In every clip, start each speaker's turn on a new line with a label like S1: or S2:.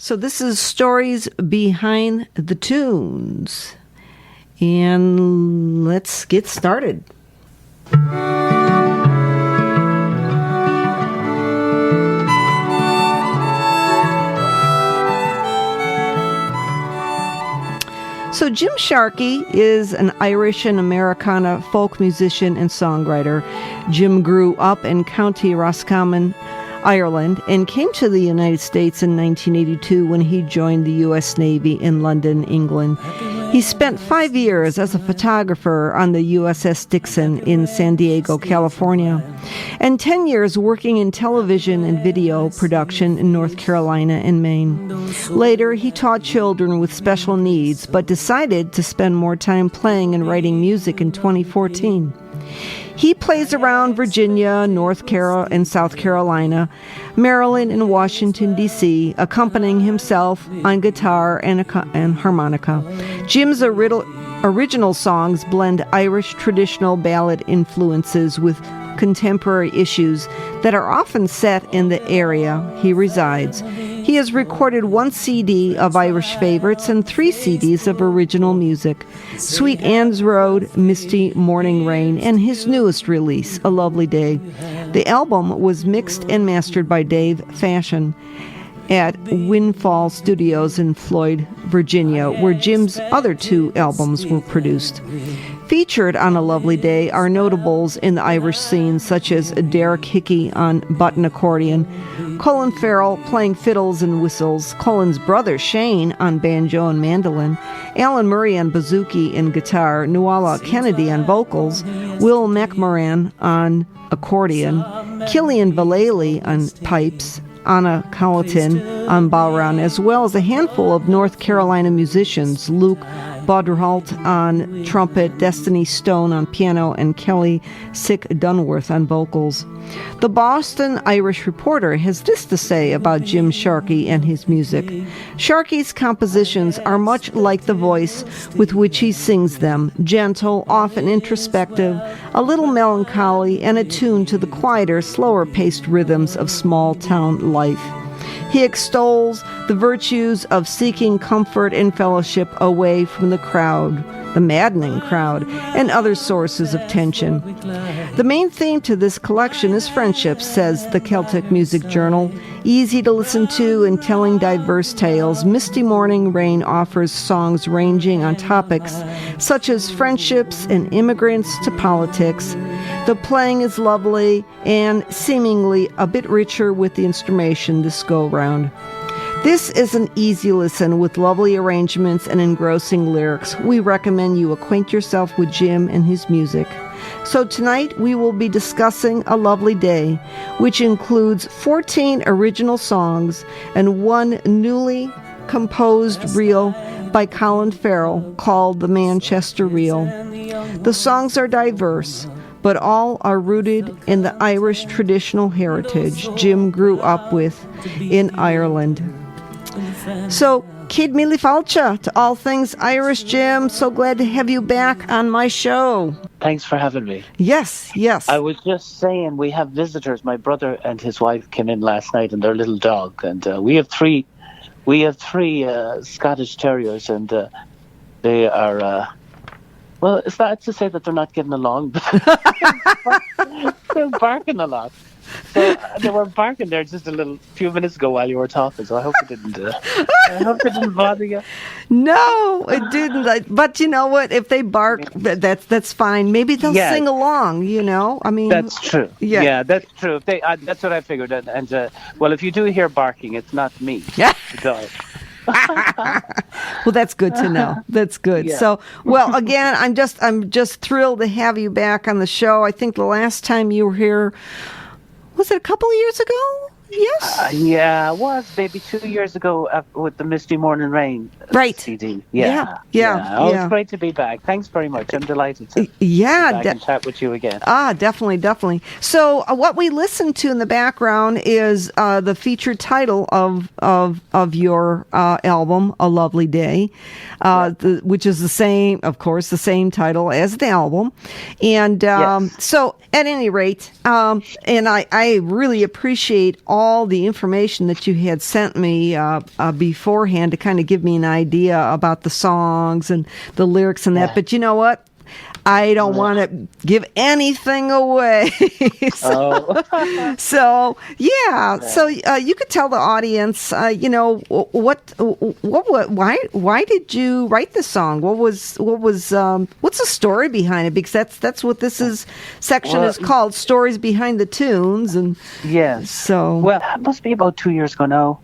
S1: So this is Stories Behind the Tunes. And let's get started. So Jim Sharkey is an Irish and Americana folk musician and songwriter. Jim grew up in County Roscommon, Ireland, and came to the United States in 1982 when he joined the U.S. Navy in London, England. He spent 5 years as a photographer on the USS Dixon in San Diego, California, and 10 years working in television and video production in North Carolina and Maine. Later, he taught children with special needs, but decided to spend more time playing and writing music in 2014. He plays around Virginia, North Carolina, and South Carolina, Maryland, and Washington, D.C., accompanying himself on guitar and harmonica. Jim's original songs blend Irish traditional ballad influences with contemporary issues that are often set in the area he resides. He has recorded 1 CD of Irish favorites and 3 CDs of original music, Sweet Anne's Road, Misty Morning Rain, and his newest release, A Lovely Day. The album was mixed and mastered by Dave Fashion at Windfall Studios in Floyd, Virginia, where Jim's other 2 albums were produced. Featured on A Lovely Day are notables in the Irish scene, such as Derek Hickey on button accordion, Colin Farrell playing fiddles and whistles, Colin's brother Shane on banjo and mandolin, Alan Murray on bouzouki and guitar, Nuala Kennedy on vocals, Will McMoran on accordion, Killian Vallely on pipes, Anna Colleton on bowron, as well as a handful of North Carolina musicians, Luke Bodderholt on trumpet, Destiny Stone on piano, and Kelly Sick Dunworth on vocals. The Boston Irish Reporter has this to say about Jim Sharkey and his music. Sharkey's compositions are much like the voice with which he sings them, gentle, often introspective, a little melancholy, and attuned to the quieter, slower-paced rhythms of small-town life. He extols the virtues of seeking comfort and fellowship away from the crowd, the maddening crowd, and other sources of tension. The main theme to this collection is friendship, says the Celtic Music Journal. Easy to listen to and telling diverse tales, Misty Morning Rain offers songs ranging on topics such as friendships and immigrants to politics. The playing is lovely and seemingly a bit richer with the instrumentation this go-round. This is an easy listen with lovely arrangements and engrossing lyrics. We recommend you acquaint yourself with Jim and his music. So tonight we will be discussing A Lovely Day, which includes 14 original songs and 1 newly composed reel by Colin Farrell called The Manchester Reel. The songs are diverse, but all are rooted in the Irish traditional heritage Jim grew up with in Ireland. So, Kid Mili Falcha to all things Irish, Jim. So glad to have you back on my show.
S2: Thanks for having me.
S1: Yes.
S2: I was just saying we have visitors. My brother and his wife came in last night and their little dog. And we have three Scottish Terriers, and they are... well, it's not to say that they're not getting along, but they're barking a lot. So they were barking there just a few minutes ago while you were talking. So I hope it didn't bother you.
S1: No, it didn't. But you know what? If they bark, that's fine. Maybe they'll sing along. You know, I mean,
S2: that's true. Yeah, that's true. If they, that's what I figured. And well, if you do hear barking, it's not me. Yeah.
S1: Well, that's good to know. That's good. Yeah. So, well, again, I'm just thrilled to have you back on the show. I think the last time you were here, was it a couple of years ago? Yes.
S2: Yeah, it was maybe 2 years ago with the Misty Morning Rain CD. Yeah. It's great to be back. Thanks very much. I'm delighted to be back and chat with you again.
S1: Definitely. So what we listened to in the background is the featured title of your album, A Lovely Day, which is the same title as the album. And so at any rate, and I really appreciate all all the information that you had sent me beforehand to kind of give me an idea about the songs and the lyrics and that.
S2: Yeah.
S1: But you know what? I don't want to give anything away. So you could tell the audience, why did you write this song? What's the story behind it? Because that's what this section is called, Stories Behind the Tunes. And
S2: yes.
S1: So,
S2: well, it must be about 2 years ago now,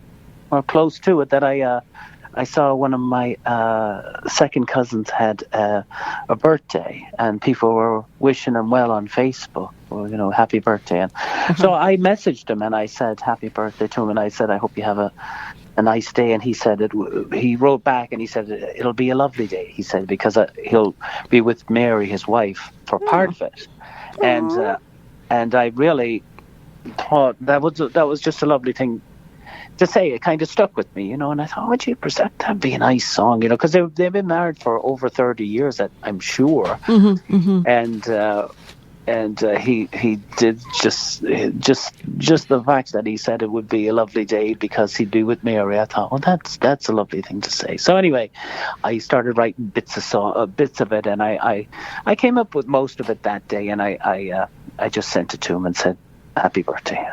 S2: or close to it, that I saw one of my second cousins had a birthday, and people were wishing him well on Facebook, or, happy birthday. And so I messaged him and I said happy birthday to him, and I said, I hope you have a nice day. And he said he wrote back and he said it'll be a lovely day. He said because he'll be with Mary, his wife, for part of it. And I really thought that was just a lovely thing to say. It kind of stuck with me, and I thought, oh, jeepers, that'd be a nice song, because they've been married for over 30 years, I'm sure. And he did just the fact that he said it would be a lovely day because he'd be with Mary. I thought, well, that's a lovely thing to say. So anyway, I started writing bits of it, and I came up with most of it that day, and I just sent it to him and said, happy birthday.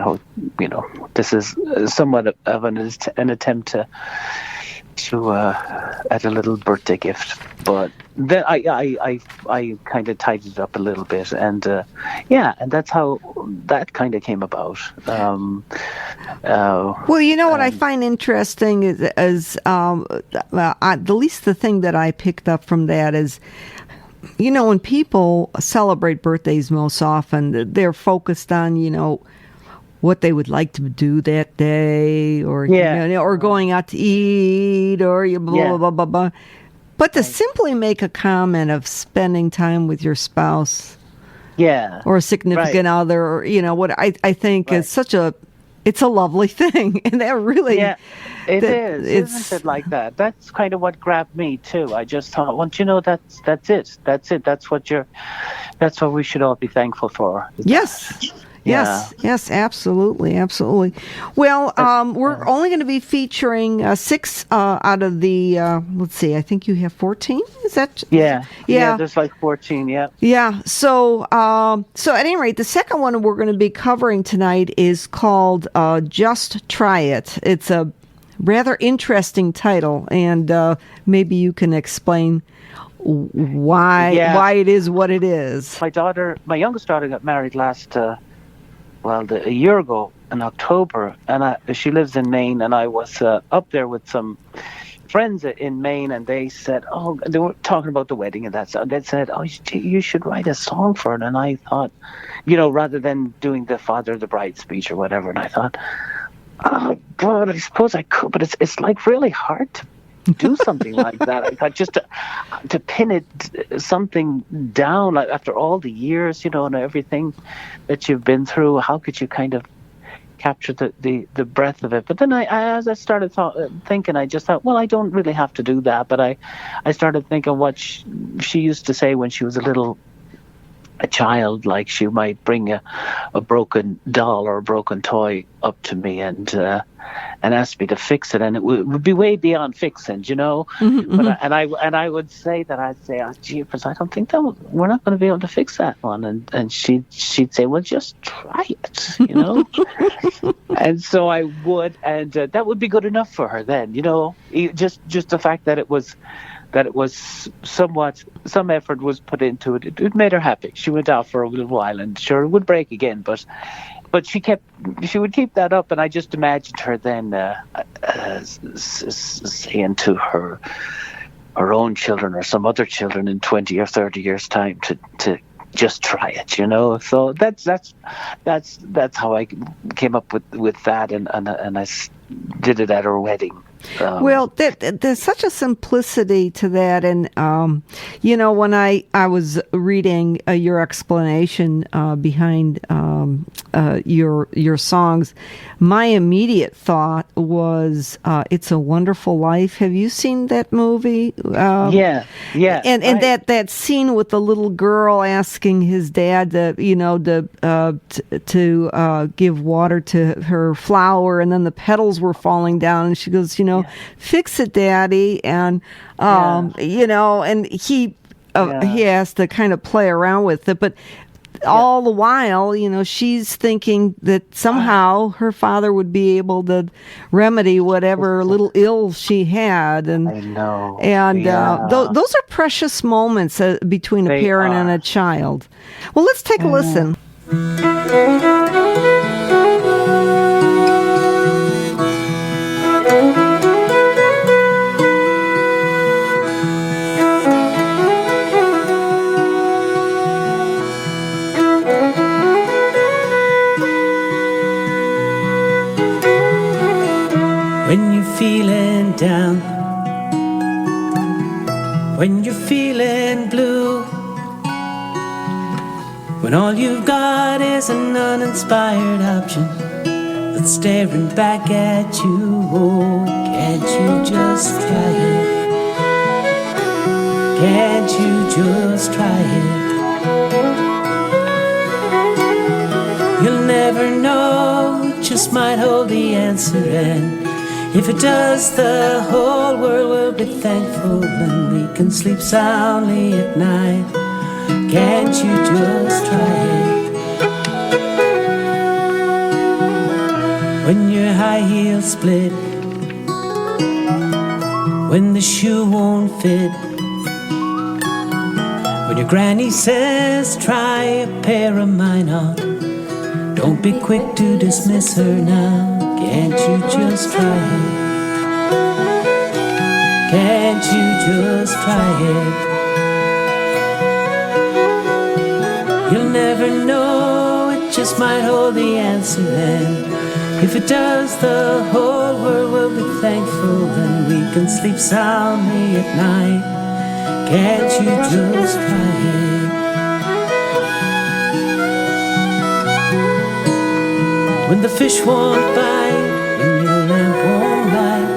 S2: This is somewhat of an attempt to add a little birthday gift, but then I kind of tidied it up a little bit, and and that's how that kind of came about. Well,
S1: what I find interesting is at least the thing that I picked up from that is, when people celebrate birthdays, most often they're focused on, what they would like to do that day, or or going out to eat, or blah blah blah blah. But to simply make a comment of spending time with your spouse, or a significant other, or what I think is it's a lovely thing, and that really
S2: it is. Isn't it like that? That's kind of what grabbed me too. I just thought, well, that's it. That's what we should all be thankful for. Yes, absolutely. Well, we're only going to be featuring 6 out of the, let's see, I think you have 14? Is that? Yeah, there's like 14, yeah.
S1: Yeah, so at any rate, the second one we're going to be covering tonight is called Just Try It. It's a rather interesting title, and maybe you can explain why it is what it is.
S2: My youngest daughter got married a year ago in October, and she lives in Maine, and I was up there with some friends in Maine, and they said, they were talking about the wedding and that stuff. They said, you should write a song for it. And I thought, rather than doing the father of the bride speech or whatever, and I thought, oh God, I suppose I could, but it's like really hard to do something like that. I thought just to pin it something down, like after all the years, and everything that you've been through, how could you kind of capture the breadth of it? But then as I started thinking, I just thought, well, I don't really have to do that. But I started thinking what she used to say when she was a child, like she might bring a broken doll or a broken toy up to me and ask me to fix it, and it would be way beyond fixing, But I would say that I'd say, oh, jeepers, I don't think we're not going to be able to fix that one, and she'd say, well, just try it, And so I would, and that would be good enough for her then, just the fact that it was somewhat, some effort was put into it. It made her happy. She went out for a little while, and sure, it would break again, but she would keep that up, and I just imagined her then saying to her own children or some other children in 20 or 30 years' time to just try it, So that's how I came up with that, and I did it at her wedding.
S1: Well, there's such a simplicity to that, and when I was reading your explanation behind your songs, my immediate thought was "It's a Wonderful Life." Have you seen that movie?
S2: Yeah.
S1: And that scene with the little girl asking his dad to give water to her flower, and then the petals were falling down, and she goes, fix it, Daddy, and and he has to kind of play around with it, but all the while, she's thinking that somehow her father would be able to remedy whatever little ill she had, and
S2: I know,
S1: and those are precious moments between a parent and a child. Well, let's take a listen.
S3: When you're feeling down, when you're feeling blue, when all you've got is an uninspired option that's staring back at you, oh, can't you just try it? Can't you just try it? You'll never know, it just might hold the answer, and if it does, the whole world will be thankful, and we can sleep soundly at night. Can't you just try it? When your high heels split, when the shoe won't fit, when your granny says try a pair of mine on, don't be quick to dismiss her now. Can't you just try it? Can't you just try it? You'll never know, it just might hold the answer, and if it does, the whole world will be thankful, and we can sleep soundly at night. Can't you just try it? When the fish won't bite, when your lamp won't light,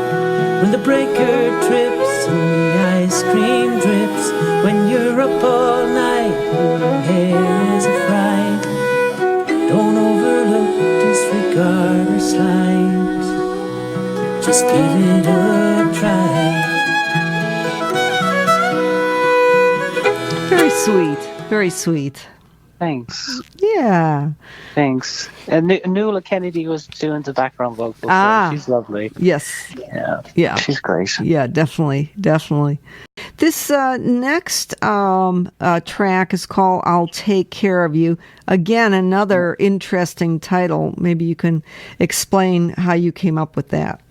S3: when the breaker trips and the ice cream drips, when you're up all night and your hair is a fright, don't overlook, disregard or slight, just give it a try.
S1: Very sweet, very sweet.
S2: Thanks.
S1: Yeah.
S2: Thanks. And Nuala Kennedy was doing the background vocals. So she's lovely.
S1: Yes.
S2: Yeah. She's great.
S1: Yeah, definitely. This next track is called "I'll Take Care of You." Again, another interesting title. Maybe you can explain how you came up with that.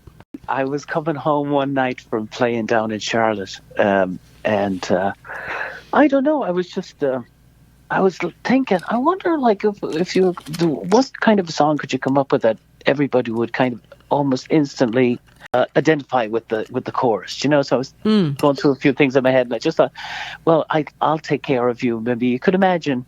S2: I was coming home one night from playing down in Charlotte, and I don't know. I was just. I was thinking, I wonder, like, if you, what kind of a song could you come up with that everybody would kind of almost instantly identify with the chorus, So I was going through a few things in my head, and I just thought, well, I'll take care of you. Maybe you could imagine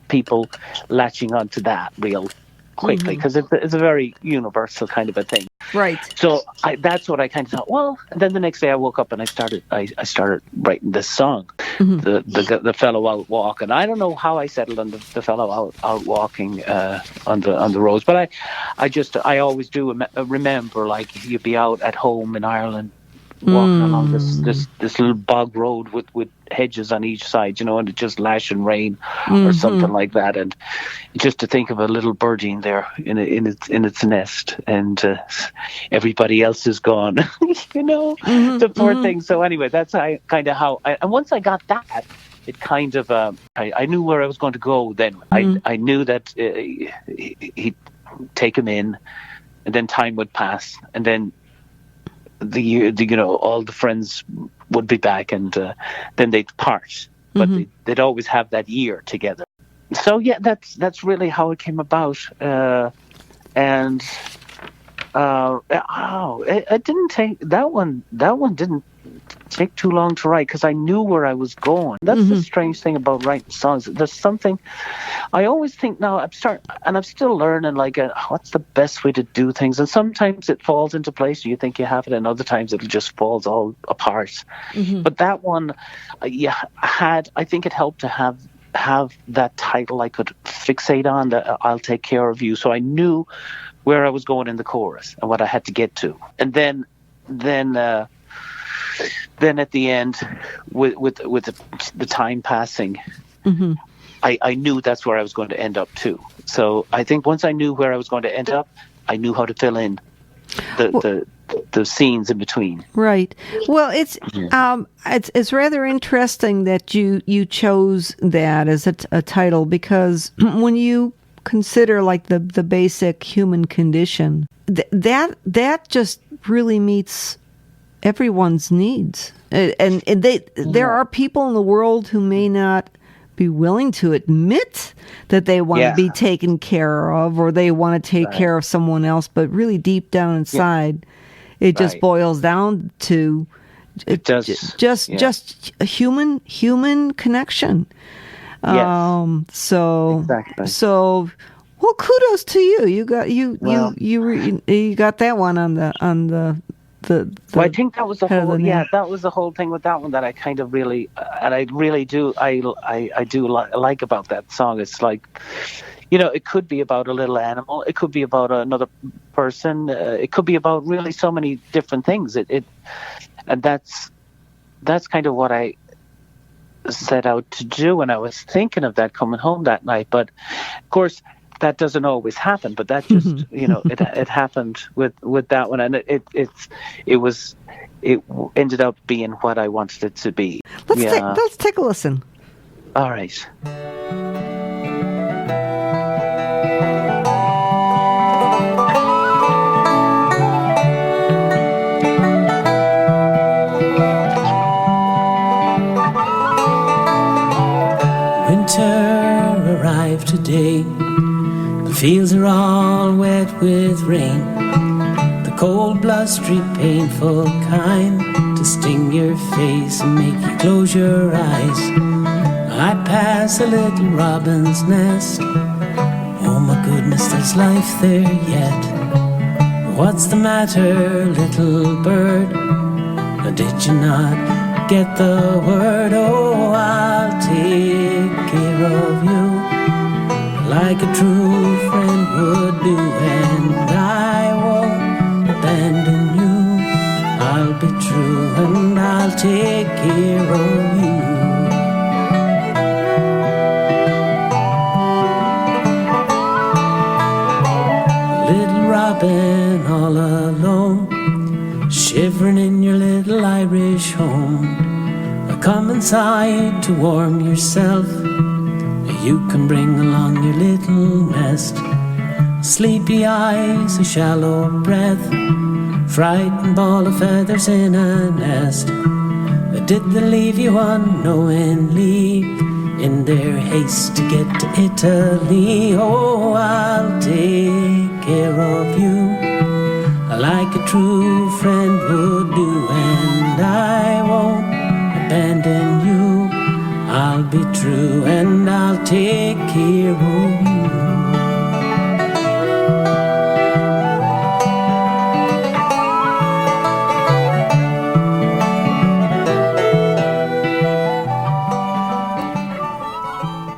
S2: people latching onto that real quickly, because it's a very universal kind of a thing.
S1: Right.
S2: So that's what I kind of thought. Well, and then the next day I woke up and I started writing this song, the fellow out walking. I don't know how I settled on the fellow out walking on the roads, but I always do remember, like, you'd be out at home in Ireland walking along this little bog road with hedges on each side, and it just lashing rain or something like that, and just to think of a little birdie in there in its nest, and everybody else is gone, the poor thing. So anyway, that's and once I got that, it kind of I knew where I was going to go. Then I knew that he'd take him in, and then time would pass, and then all the friends would be back, and then they'd part, but they'd always have that year together. So yeah, that's really how it came about, and It didn't take that one. That one didn't take too long to write because I knew where I was going. That's the strange thing about writing songs. There's something I always think now. I'm still learning. Like, what's the best way to do things? And sometimes it falls into place. You think you have it, and other times it just falls all apart. But that one, I think it helped to have that title I could fixate on. That I'll take care of you. So I knew where I was going in the chorus and what I had to get to, and then at the end, with the time passing, I knew that's where I was going to end up too. So I think once I knew where I was going to end up, I knew how to fill in the scenes in between.
S1: Right. Well, it's rather interesting that you chose that as a title, because when you consider like the basic human condition, that just really meets everyone's needs, and there are people in the world who may not be willing to admit that they want to be taken care of, or they want to take care of someone else, but really deep down inside, it just boils down to just a human connection. So well, kudos to you. You got you got that one on the well,
S2: I think that was the whole that was the whole thing with that one that I kind of really and I really do like about that song. It's like, it could be about a little animal, it could be about another person, it could be about really so many different things. And that's kind of what I set out to do when I was thinking of that coming home that night. But of course, that doesn't always happen, but that just it happened with that one, and it ended up being what I wanted it to be.
S1: Let's take a listen.
S2: All right.
S3: Winter arrived today. Fields are all wet with rain, the cold, blustery, painful kind to sting your face and make you close your eyes. I pass a little robin's nest. Oh my goodness, there's life there yet. What's the matter, little bird? Or did you not get the word? Oh, I'll take care of you like a true friend would do, and I won't abandon you. I'll be true and I'll take care of you. Little robin all alone, shivering in your little Irish home. Come inside to warm yourself. You can bring along your little nest. Sleepy eyes, a shallow breath, frightened ball of feathers in a nest. Did they leave you unknowingly in their haste to get to Italy? Oh, I'll take care of you like a true friend would do, and I won't abandon you. I'll be true and I'll take care of you.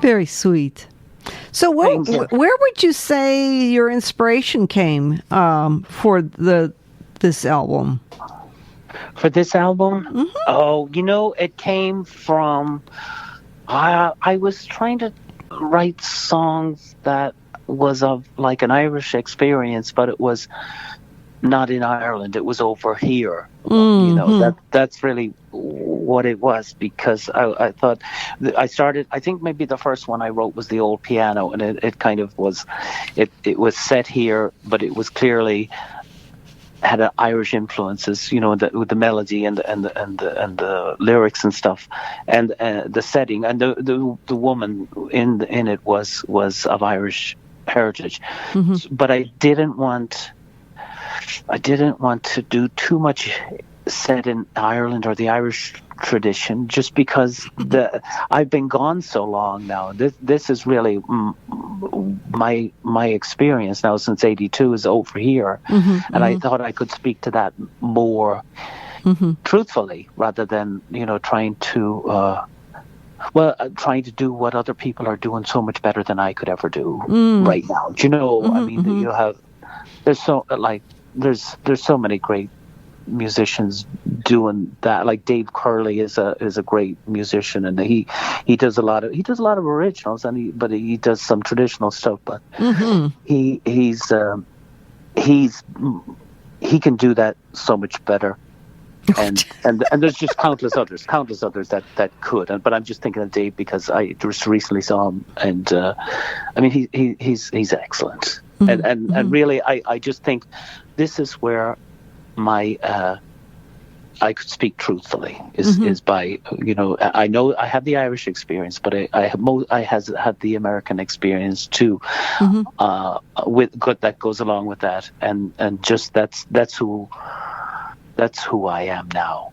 S1: Very sweet. So where would you say your inspiration came for this album?
S2: For this album? Oh, it came from... I was trying to write songs that was of like an Irish experience, but it was not in Ireland. It was over here. That's really what it was, because I thought I started. I think maybe the first one I wrote was The Old Piano, and it kind of was. It was set here, but it was clearly had an Irish influences, with the melody and the lyrics and stuff, and the setting, and the woman in it was of Irish heritage. But I didn't want I didn't want to do too much set in Ireland or the Irish tradition, just because I've been gone so long now. This is really my experience now since '82 is over here, and I thought I could speak to that more truthfully rather than trying to. Trying to do what other people are doing so much better than I could ever do right now. Do you know? I mean, you have there's so many great musicians doing that. Like Dave Curley is a great musician, and he does a lot of originals, but he does some traditional stuff. But he can do that so much better. And there's just countless others that could. But I'm just thinking of Dave because I just recently saw him, and I mean he's excellent. And really I just think this is where my I could speak truthfully is by I know I have the Irish experience, but I have had the American experience too, with good that goes along with that, and just that's who I am now.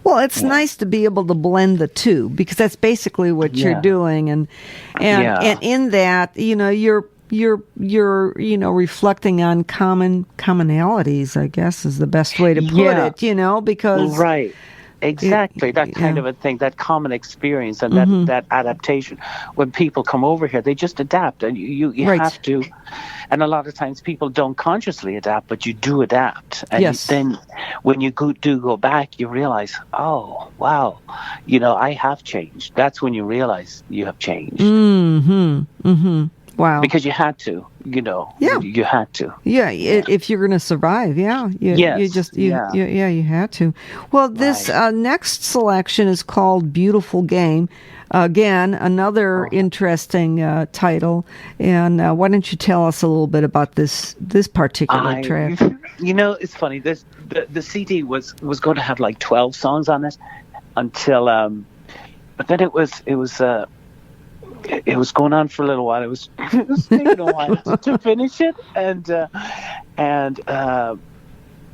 S1: Well, it's nice to be able to blend the two, because that's basically what you're doing, and in that you're reflecting on commonalities, I guess is the best way to put it. Because
S2: right. Exactly, that kind of a thing, that common experience and that adaptation. When people come over here, they just adapt, and you have to. And a lot of times people don't consciously adapt, but you do adapt. And then when you do go back, you realize, oh, wow, I have changed. That's when you realize you have changed.
S1: Wow.
S2: Because you had to, you had to.
S1: If you're going to survive, you had to. Well, this next selection is called Beautiful Game. Again, another interesting title. And why don't you tell us a little bit about this particular track?
S2: It's funny. The CD was going to have like 12 songs on it until, but then it was going on for a little while. It was taking a while to finish it, and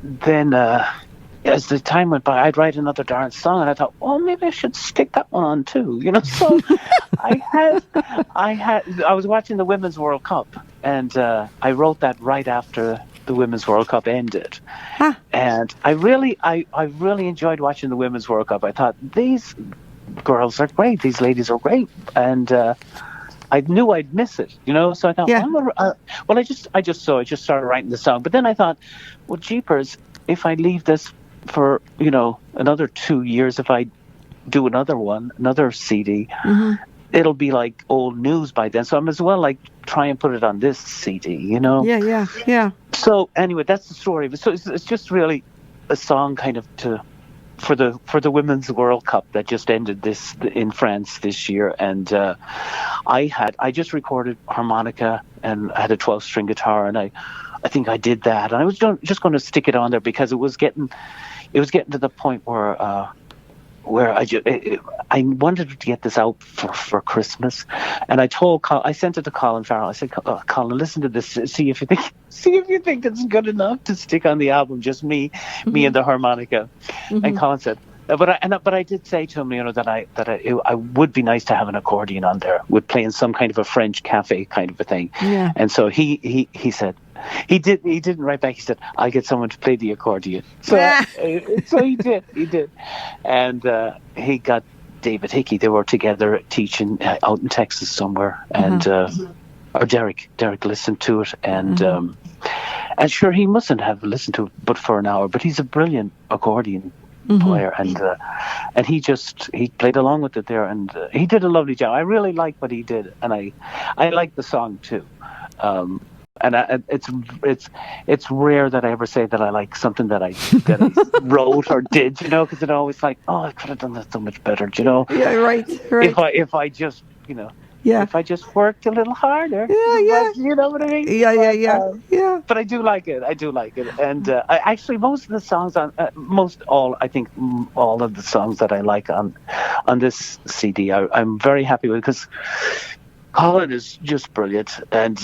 S2: then as the time went by, I'd write another darn song, and I thought, well, maybe I should stick that one on too. So I was watching the Women's World Cup, and I wrote that right after the Women's World Cup ended, and I really enjoyed watching the Women's World Cup. I thought these girls are great. These ladies are great, and I knew I'd miss it, So I thought, I just started writing the song. But then I thought, well, jeepers, if I leave this for another 2 years, if I do another CD, it'll be like old news by then. So I might as well try and put it on this CD,
S1: Yeah.
S2: So anyway, that's the story. So it's just really a song kind of for the Women's World Cup that just ended in France this year, and I just recorded harmonica and I had a 12-string guitar, and I think I did that, and I was just going to stick it on there because it was getting to the point where I wanted to get this out for Christmas, and I sent it to Colin Farrell. I said, Colin, listen to this, see if you think it's good enough to stick on the album, just me and the harmonica. And Colin said, but I did say to him, that I would be nice to have an accordion on there, with playing some kind of a French cafe kind of a thing. Yeah. And so he said. He didn't write back. He said, "I'll get someone to play the accordion." So he did, and he got David Hickey. They were together teaching out in Texas somewhere, and or Derek listened to it, and sure, he mustn't have listened to it, but for an hour. But he's a brilliant accordion player, and he played along with it there, and he did a lovely job. I really liked what he did, and I liked the song too. And it's rare that I ever say that I like something that I wrote or did, because it always I could have done that so much better,
S1: Yeah, right.
S2: If I just, if I just worked a little harder.
S1: Yeah.
S2: You know what I mean?
S1: Yeah.
S2: But I do like it. And I actually, most of the songs I think all of the songs that I like on this CD, I'm very happy with, because Colin is just brilliant, and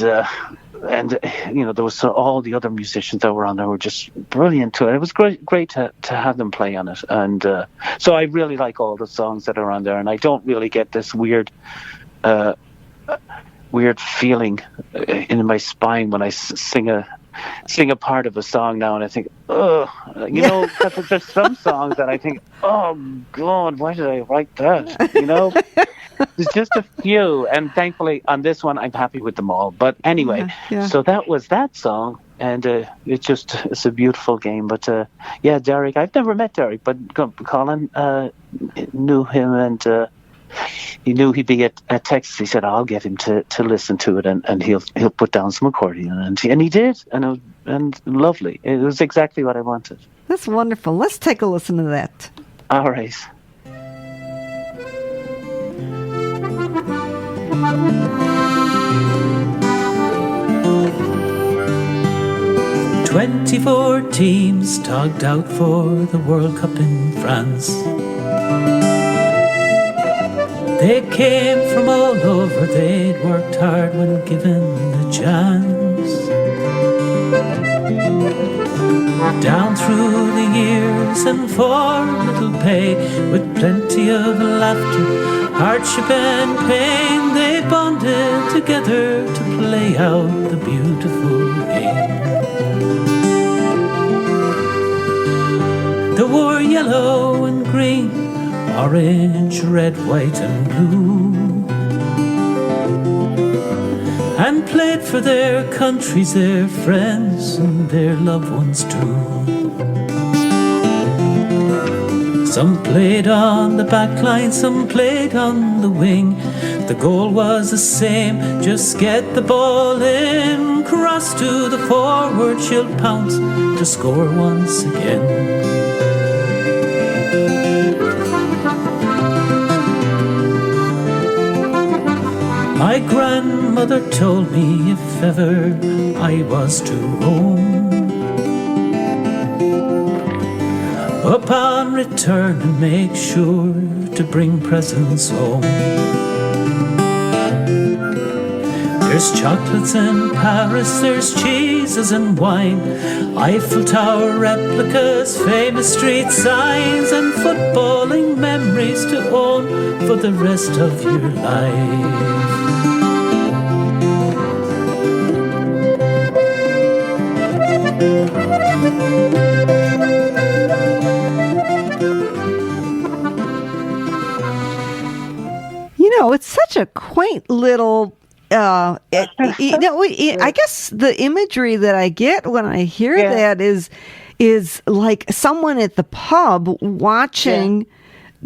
S2: and there was all the other musicians that were on there were just brilliant too. It was great to have them play on it, and so I really like all the songs that are on there, and I don't really get this weird feeling in my spine when I sing a part of a song now, and I think, oh, because there's some songs that I think, oh God, why did I write that? There's just a few, and thankfully on this one I'm happy with them all. But anyway, so that was that song, and it's a beautiful game. But Derek, I've never met Derek, but Colin knew him, and he knew he'd be at Texas. He said, I'll get him to listen to it, and he'll put down some accordion, and he did, and lovely. It was exactly what I wanted.
S1: That's wonderful. Let's take a listen to that.
S2: All right.
S3: 24 teams togged out for the World Cup in France. They came from all over, they'd worked hard when given the chance. Down through the years and for little pay, with plenty of laughter, hardship and pain, they bonded together to play out the beautiful game. They wore yellow and green, orange, red, white and blue, and played for their countries, their friends and their loved ones too. Some played on the back line, some played on the wing. The goal was the same, just get the ball in. Cross to the forward, she'll pounce to score once again. My grandmother told me if ever I was to roam, upon return make sure to bring presents home. There's chocolates in Paris, there's cheeses and wine, Eiffel Tower replicas, famous street signs, and footballing memories to own for the rest of your life.
S1: It's such a quaint little, I guess the imagery that I get when I hear that is like someone at the pub watching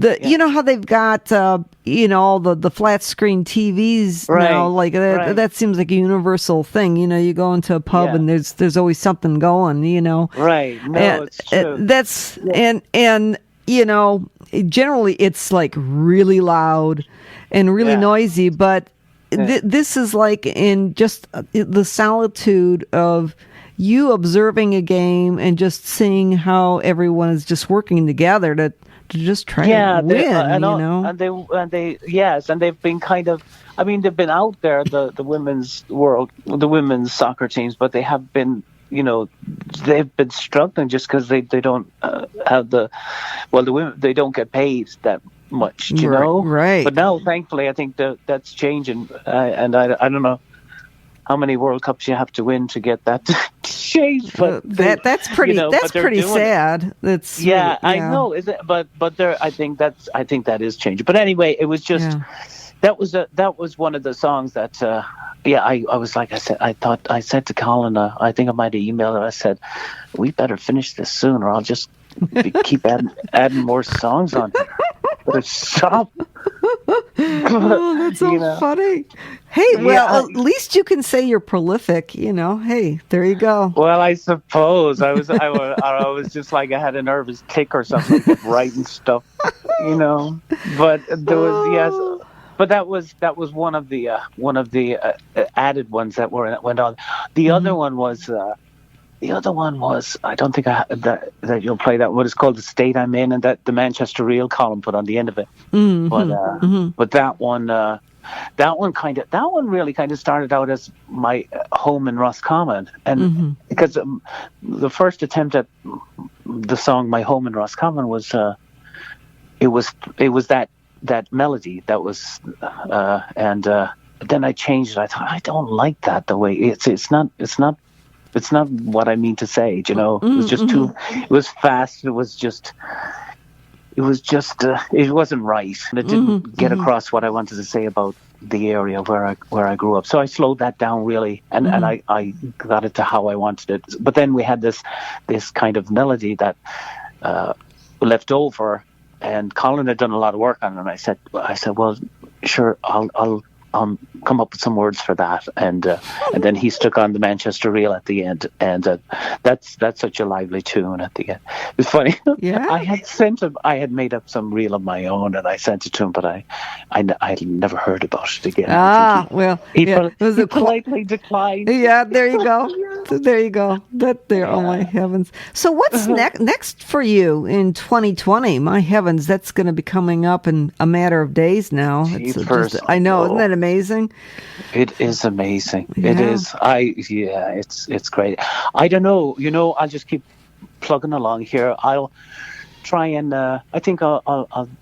S1: how they've got, all the flat screen TVs now, like that seems like a universal thing. You go into a pub and there's always something going,
S2: Right. No, it's true.
S1: That's, and generally it's like really loud and really noisy, but this is like in just the solitude of you observing a game and just seeing how everyone is just working together to just try to win,
S2: and they've been kind of, they've been out there, the women's soccer teams, but they have been, they've been struggling just because they don't have the women, they don't get paid that much,
S1: right.
S2: But now, thankfully, I think that's changing, and I don't know how many World Cups you have to win to get that change, but
S1: that's pretty sad. That's
S2: I know, is it? But there, I think that is changing. But anyway, it was just that was one of the songs that I was like, I said to Colin, I think I might have emailed her. I said, we better finish this soon, or I'll just keep adding more songs on here. But stop.
S1: Oh, that's so funny. Hey, at least you can say you're prolific. Hey, there you go.
S2: Well, I suppose I was just like I had a nervous tick or something, writing stuff, But there was but that was one of the added ones that went on. The other one was. The other one was, I don't think that you'll play that. What is called The State I'm In, and that the Manchester Reel column put on the end of it.
S1: Mm-hmm.
S2: But that one, that one really kind of started out as my home in Roscommon, and because the first attempt at the song "My Home in Roscommon" was it was that melody that was and but then I changed it. I thought, I don't like that the way it's not what I mean to say. You know, it was just too. It was fast. It wasn't right, and it didn't get across what I wanted to say about the area where I grew up. So I slowed that down really, and I got it to how I wanted it. But then we had this kind of melody that left over, and Colin had done a lot of work on it. And I said, well, sure, I'll come up with some words for that, and then he stuck on the Manchester reel at the end, and that's such a lively tune at the end. It's funny.
S1: Yeah.
S2: I had made up some reel of my own, and I sent it to him, but I never heard about it again. He politely declined.
S1: Yeah, there you go. There you go. Oh my heavens. So what's next for you in 2020? My heavens, that's going to be coming up in a matter of days now. I know, isn't that amazing?
S2: It is amazing.
S1: Yeah.
S2: It is. It's great. I don't know. You know, I'll just keep plugging along here. I'll try and I think I'll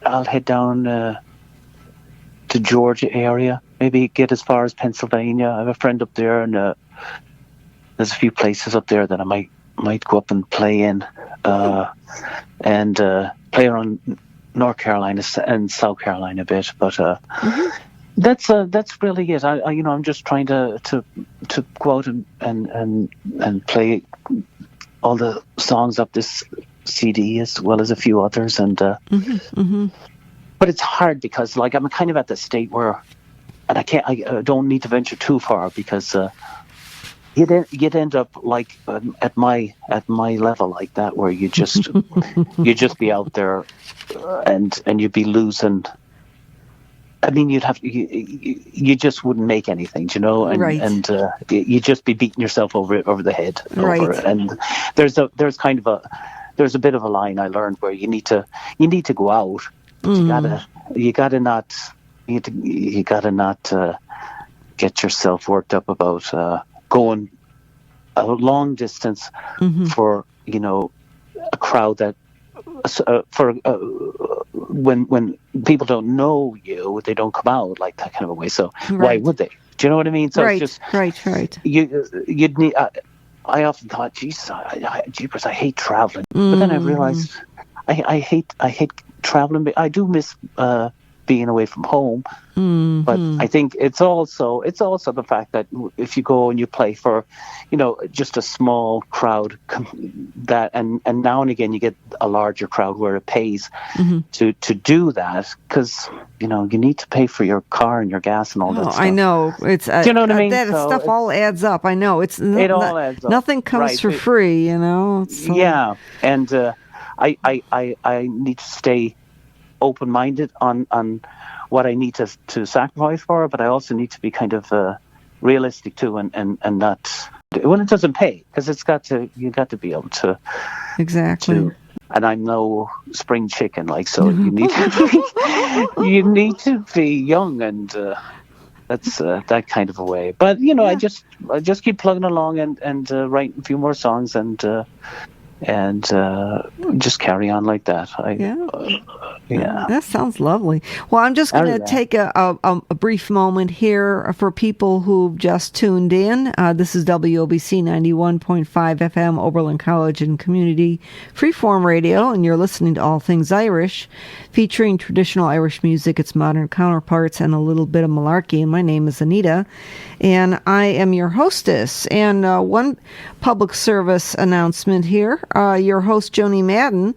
S2: head down to Georgia area. Maybe get as far as Pennsylvania. I have a friend up there, and there's a few places up there that I might go up and play in, and play around North Carolina and South Carolina a bit. But that's really it. I'm just trying to go out and play all the songs up this CD as well as a few others, and but it's hard because like I'm kind of at the state where, and I don't need to venture too far because you'd end up like at my level like that, where you just be out there and you'd be losing. I mean, you just wouldn't make anything, you know, and you'd just be beating yourself over the head over it. And there's a bit of a line I learned where you need to go out, but you gotta not get yourself worked up about going a long distance for, you know, a crowd that when people don't know you, they don't come out like that kind of a way. So why would they? Do you know what I mean? So it's just
S1: right.
S2: You'd need. I often thought, Jesus, jeepers, I hate traveling. But then I realized I hate traveling. I do miss being away from home, but I think it's also the fact that if you go and you play for, you know, just a small crowd, that and now and again you get a larger crowd where it pays to do that, because you know you need to pay for your car and your gas and all that stuff.
S1: I know, it's
S2: do you know what I mean?
S1: That stuff all adds up. I know it all adds up. Nothing comes for free, you know.
S2: Yeah, and I need to stay open-minded on what I need to sacrifice for, but I also need to be kind of realistic too, and not when it doesn't pay, because you got to be able to and I'm no spring chicken, like, so you need to be young, and that's that kind of a way. But you know, I just keep plugging along and writing a few more songs and just carry on like that.
S1: That sounds lovely. Well, I'm just going to take a brief moment here for people who've just tuned in. This is WOBC 91.5 FM, Oberlin College and Community Freeform Radio, and you're listening to All Things Irish, featuring traditional Irish music, its modern counterparts, and a little bit of malarkey. And my name is Anita, and I am your hostess. And one public service announcement here. Your host, Joni Madden,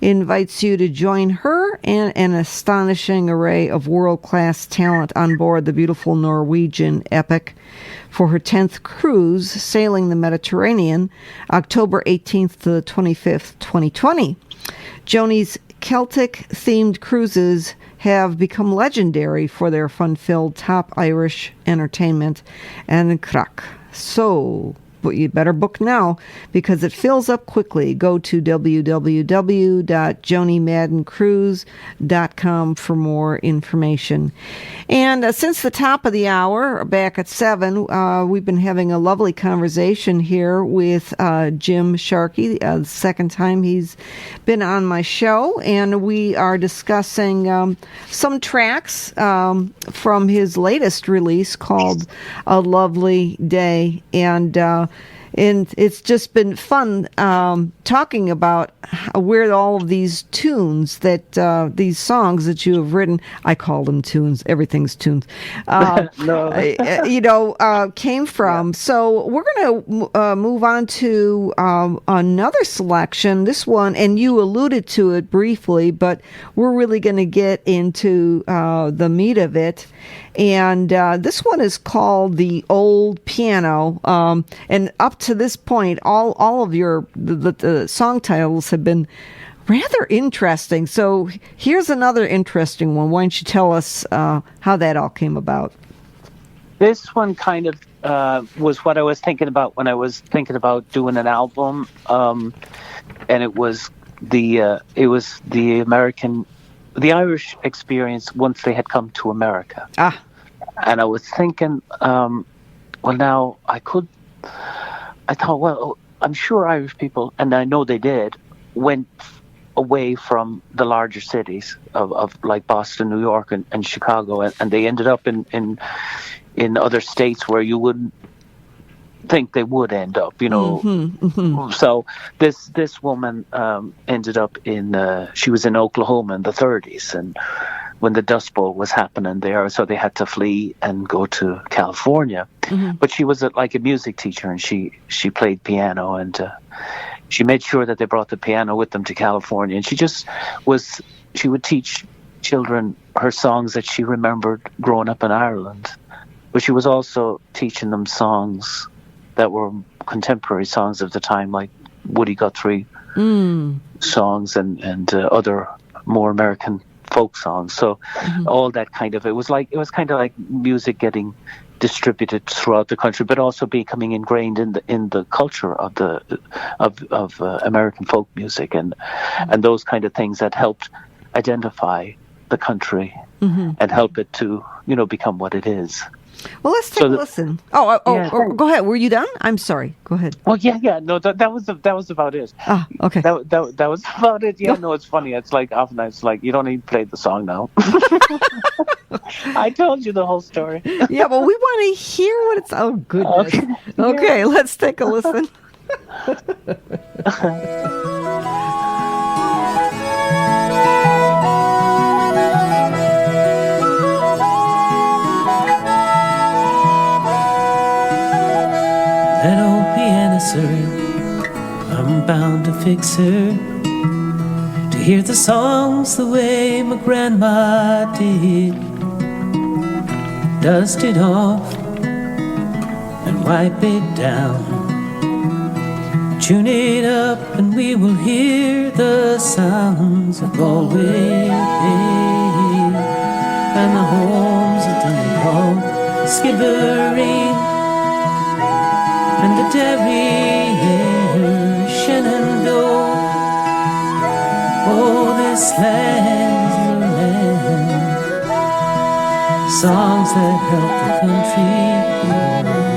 S1: invites you to join her and an astonishing array of world-class talent on board the beautiful Norwegian Epic for her 10th cruise sailing the Mediterranean, October 18th to the 25th, 2020. Joni's Celtic-themed cruises have become legendary for their fun-filled top Irish entertainment and crack. So But you better book now because it fills up quickly. Go to www.jonimaddencruise.com for more information. And since the top of the hour, back at 7, we've been having a lovely conversation here with Jim Sharkey, the second time he's been on my show. And we are discussing some tracks from his latest release called A Lovely Day. And it's just been fun talking about where all of these tunes these songs that you have written, I call them tunes, everything's tunes, came from. Yeah. So we're going to move on to another selection. This one, and you alluded to it briefly, but we're really going to get into the meat of it. And this one is called The Old Piano. And up to this point, all of the song titles have been rather interesting. So here's another interesting one. Why don't you tell us how that all came about?
S2: This one kind of was what I was thinking about when I was thinking about doing an album. And it was the Irish experience once they had come to America. And I was thinking, I'm sure Irish people, and I know they did, went away from the larger cities of like Boston, New York, and Chicago, and they ended up in other states where you wouldn't think they would end up,
S1: Mm-hmm, mm-hmm.
S2: So this woman ended up she was in Oklahoma in the 30s, and when the Dust Bowl was happening there, so they had to flee and go to California. Mm-hmm. But she was a music teacher, and she played piano, and she made sure that they brought the piano with them to California. And she would teach children her songs that she remembered growing up in Ireland. But she was also teaching them songs that were contemporary songs of the time, like Woody Guthrie songs and other more American folk songs. So all that kind of, it was kind of like music getting distributed throughout the country, but also becoming ingrained in the culture of American folk music and those kind of things that helped identify the country and help it to become what it is.
S1: Well, let's take a listen. Go ahead. Were you done? I'm sorry. Go ahead.
S2: Well, yeah. No, that was about it.
S1: Ah, okay.
S2: That was about it. Yeah, no, it's funny. It's like often it's like you don't even play the song now. I told you the whole story.
S1: Yeah, but we want to hear what it's. Oh, goodness. Okay, let's take a listen.
S3: That old piano, sir, I'm bound to fix her, to hear the songs the way my grandma did. Dust it off and wipe it down, tune it up and we will hear the sounds of Galway and the homes of Donegal, Skibbereen and the Derry, Shenandoah. Oh, this land is a land, songs that help the country grow.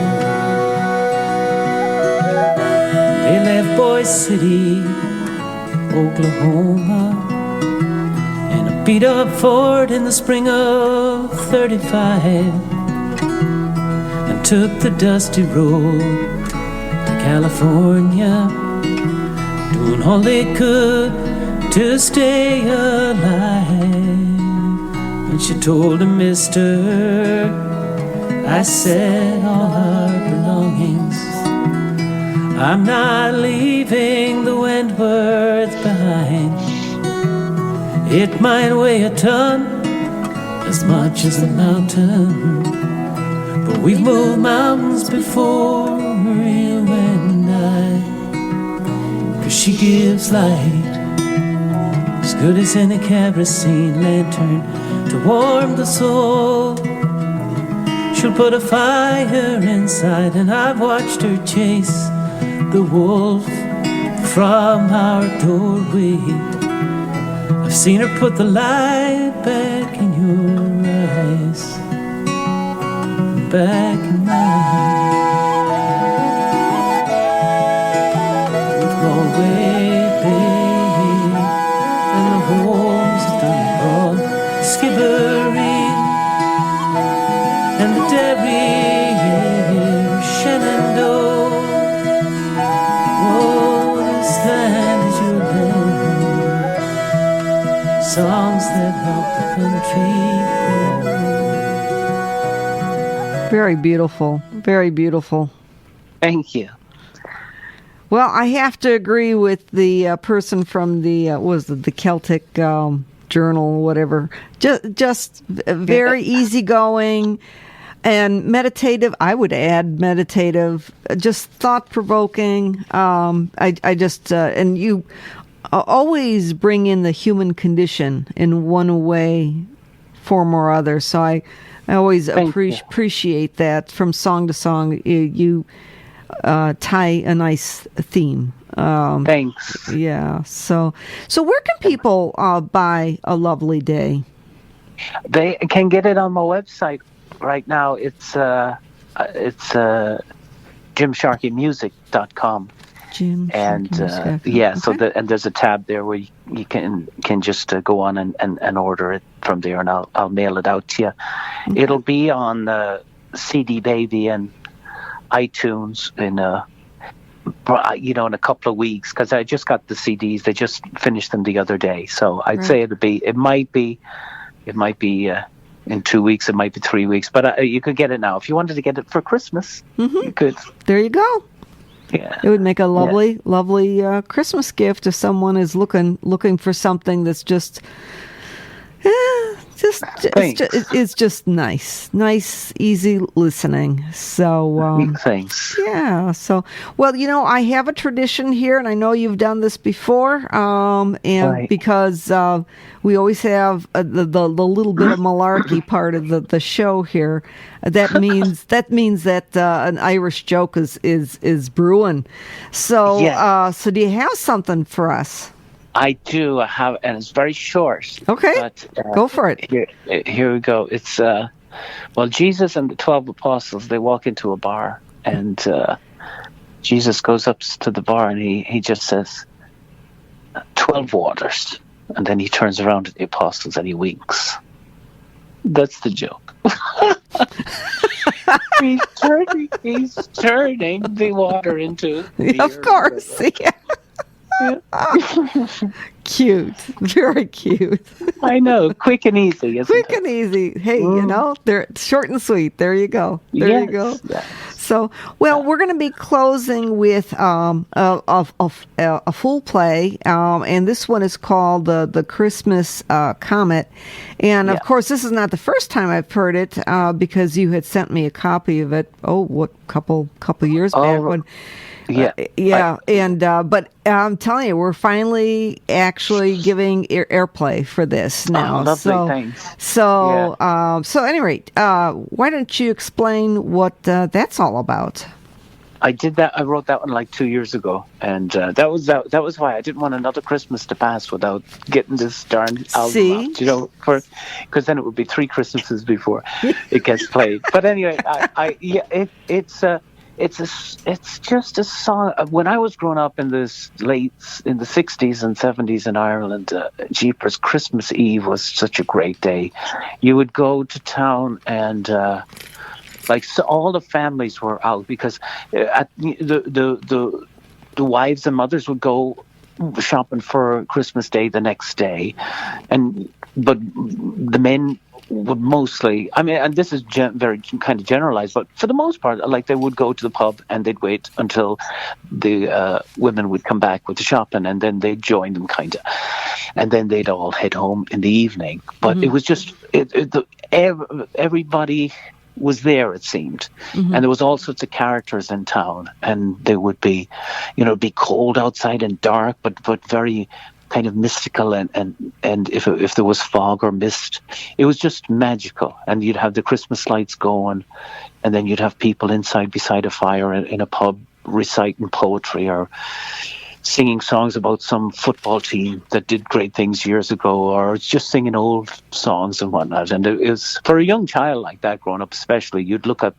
S3: They left Boise City, Oklahoma, in a beat-up Ford in the spring of '35. Took the dusty road to California, doing all they could to stay alive. And she told him, mister, I said all our belongings, I'm not leaving the Wentworth behind. It might weigh a ton, as much as a mountain, but we've moved mountains before, you and I. 'Cause she gives light, as good as any kerosene lantern to warm the soul. She'll put a fire inside, and I've watched her chase the wolf from our doorway. I've seen her put the light back in your eyes, back in mine. With Galway Bay and the homes of Donegal, Skibbereen and the Derry, Shenandoah. Oh, this land is your home. Songs that help the country grow.
S1: Very beautiful. Very beautiful.
S2: Thank you.
S1: Well, I have to agree with the person from the Celtic Journal, whatever. Just very easygoing and meditative. I would add meditative, just thought-provoking. I just and you always bring in the human condition in one way, form or other. So I always appreciate that. From song to song, you tie a nice theme.
S2: Thanks.
S1: Yeah. So where can people buy A Lovely Day?
S2: They can get it on my website right now. It's jimsharkeymusic.com. And so and there's a tab there where you can just go on and order it from there, and I'll mail it out to you. Okay. It'll be on CD Baby and iTunes in a couple of weeks, because I just got the CDs. They just finished them the other day, so I'd say it might be in 2 weeks, it might be 3 weeks, but you could get it now if you wanted to get it for Christmas. You could.
S1: There you go.
S2: Yeah,
S1: it would make a lovely Christmas gift if someone is looking for something that's just it's just nice, easy listening. So
S2: thanks.
S1: Yeah. So I have a tradition here, and I know you've done this before. Because we always have the little bit of malarkey part of the show here. That means that an Irish joke is brewing. So so do you have something for us?
S2: I do. I have, and it's very short.
S1: Okay,
S2: but,
S1: go for it.
S2: Here we go. It's Jesus and the 12 apostles, they walk into a bar, and Jesus goes up to the bar, and he just says, 12 waters, and then he turns around to the apostles and he winks. That's the joke. He's turning the water into beer.
S1: Of course, yeah. Cute, very cute.
S2: I know, quick and easy, isn't it?
S1: Quick and easy. Hey, they're short and sweet. There you go. You go. Yes. So, we're going to be closing with a full play, and this one is called the Christmas Comet. And of course, this is not the first time I've heard it, because you had sent me a copy of it. Couple years back when. But I'm telling you, we're finally actually giving airplay for this now.
S2: Oh, lovely, thanks.
S1: So at any rate, why don't you explain what that's all about?
S2: I did that. I wrote that one like 2 years ago, and that was why I didn't want another Christmas to pass without getting this darn album out. Because then it would be 3 Christmases before it gets played. But anyway, it's just a song. When I was growing up in the 60s and 70s in Ireland, jeepers, Christmas Eve was such a great day. You would go to town, and all the families were out, because the wives and mothers would go shopping for Christmas Day the next day, but the men would mostly, and this is very kind of generalized, but for the most part, they would go to the pub and they'd wait until the women would come back with the shopping, and then they'd join them, kind of, and then they'd all head home in the evening. But it was just everybody was there, it seemed, and there was all sorts of characters in town, and they would be, be cold outside and dark, but very kind of mystical, and if there was fog or mist, it was just magical. And you'd have the Christmas lights going, and then you'd have people inside beside a fire in a pub reciting poetry or singing songs about some football team that did great things years ago, or just singing old songs and whatnot. And it was, for a young child like that, growing up especially, you'd look up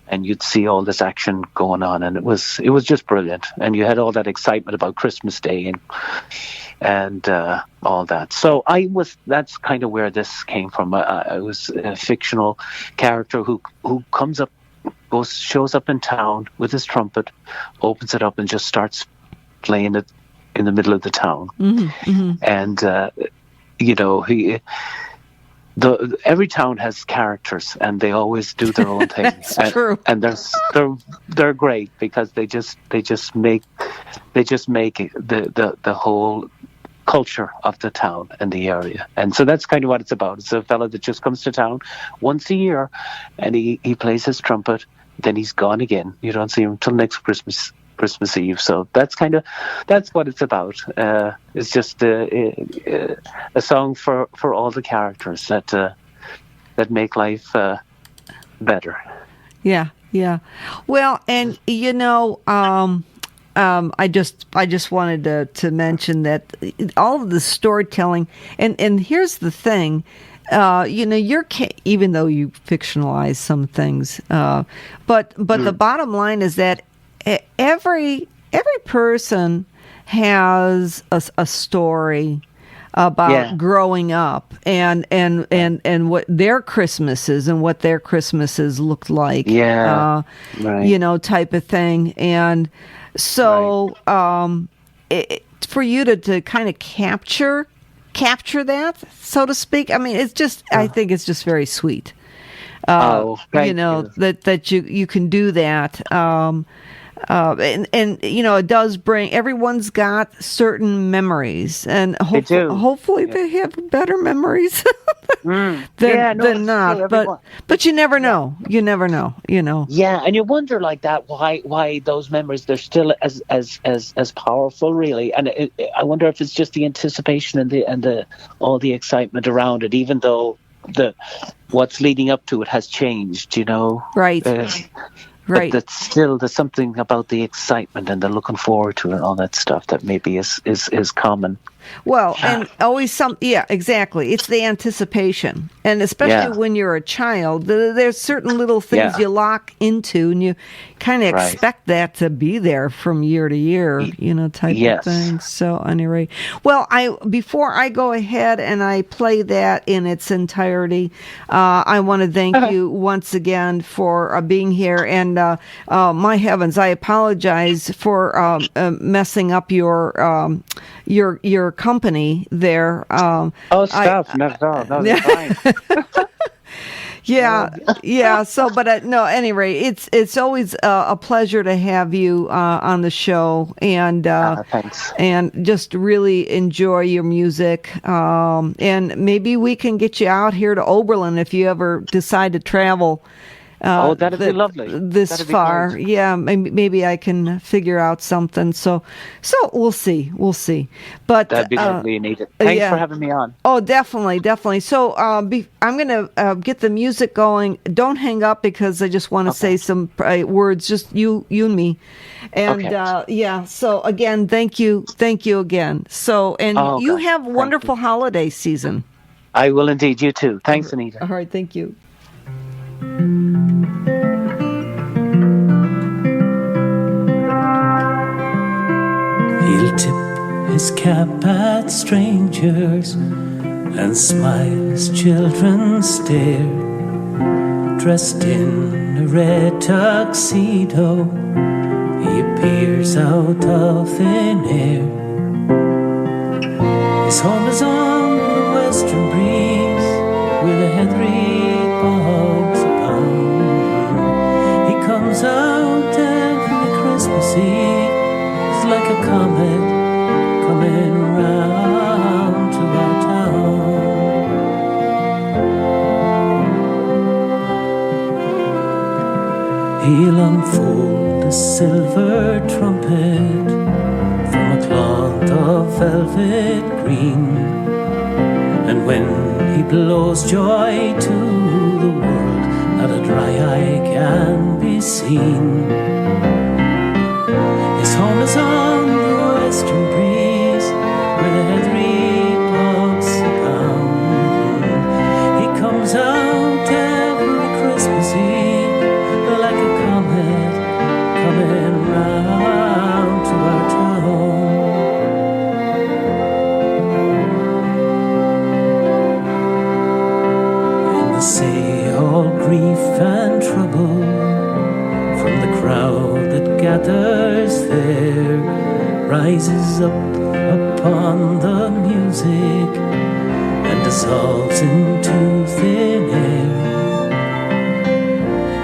S2: and you'd see all this action going on, and it was just brilliant. And you had all that excitement about Christmas Day and all that. So that's kind of where this came from. I was a fictional character who comes up, shows up in town with his trumpet, opens it up and just starts playing it in the middle of the town. And every town has characters, and they always do their own thing.
S1: True.
S2: And they're great because they just make it the whole culture of the town and the area. And so that's kind of what it's about. It's a fella that just comes to town once a year, and he plays his trumpet, then he's gone again. You don't see him till next Christmas Eve. So that's what it's about. It's just a song for all the characters that make life better.
S1: Yeah. Well, and I just wanted to mention that all of the storytelling, and here's the thing. Even though you fictionalize some things, but the bottom line is that every person has a story about growing up and what their Christmases and what their Christmases looked like.
S2: Right.
S1: Type of thing. And so for you to kind of capture that, so to speak, I mean, it's just, I think it's just very sweet.
S2: Thank you.
S1: That you can do that. And it does bring, everyone's got certain memories, and hopefully they have better memories than not. But you never know.
S2: Yeah, and you wonder like that why those memories, they're still as powerful, really. And I wonder if it's just the anticipation and the all the excitement around it, even though what's leading up to it has changed.
S1: Right. Right.
S2: But there's something about the excitement and the looking forward to it and all that stuff that maybe is common.
S1: Well, and always exactly. It's the anticipation. And especially when you're a child, there's certain little things you lock into, and you kind of expect that to be there from year to year, type of thing. So anyway, well, before I go ahead and I play that in its entirety, I want to thank you once again for being here. And my heavens, I apologize for messing up your company there.
S2: Stop. Not at all. No, that's fine.
S1: So, but no, anyway, it's always a pleasure to have you on the show, and
S2: thanks.
S1: And just really enjoy your music. And maybe we can get you out here to Oberlin if you ever decide to travel.
S2: That'd be lovely.
S1: That'd far, be yeah. Maybe I can figure out something. So we'll see. But
S2: that'd be lovely, Anita. Thanks for having me on.
S1: Oh, definitely. So I'm gonna get the music going. Don't hang up, because I just want to say some words. Just you and me. And So again, thank you again. So you have a wonderful holiday season.
S2: I will indeed. You too. Thanks, Anita.
S1: All right. Thank you.
S3: He'll tip his cap at strangers and smile as children stare. Dressed in a red tuxedo, he appears out of thin air. His home is on the western breeze, with a heathery bogs abound. He comes out every Christmas Eve, it's like a comet coming round to our town. He'll unfold a silver trumpet from a cloth of velvet green. And when he blows joy to the world, not a dry eye can be seen. His home is on the western breeze, where the heathery bogs abound. He comes out every Christmas Eve, like a comet coming round to our town. And they say all grief and trouble from the crowd that gathers there rises up upon the music and dissolves into thin air.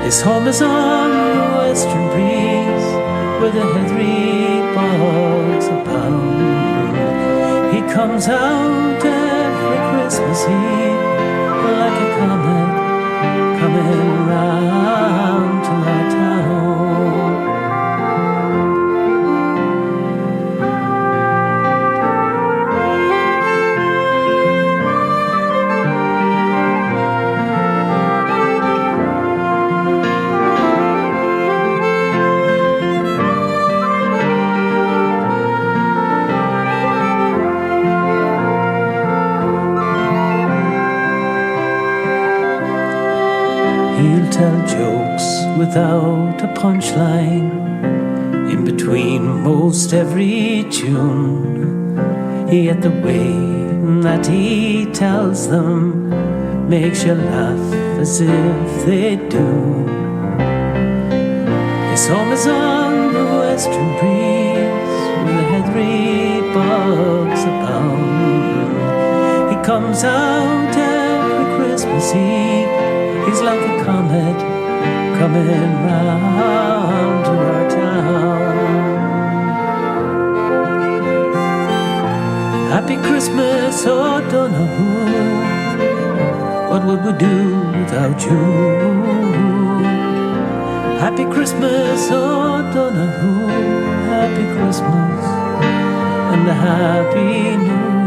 S3: His home is on the western breeze, where the heathery bogs abound. He comes out every Christmas Eve, like a comet coming round to our town. He'll tell jokes without a punchline in between most every tune. Yet the way that he tells them makes you laugh as if they do. His home is on the western breeze, where the heathery bogs abound. He comes out every Christmas Eve. He's like a comet coming round to our town. Happy Christmas, oh Donahue, what would we do without you? Happy Christmas, oh Donahue, happy Christmas and a happy new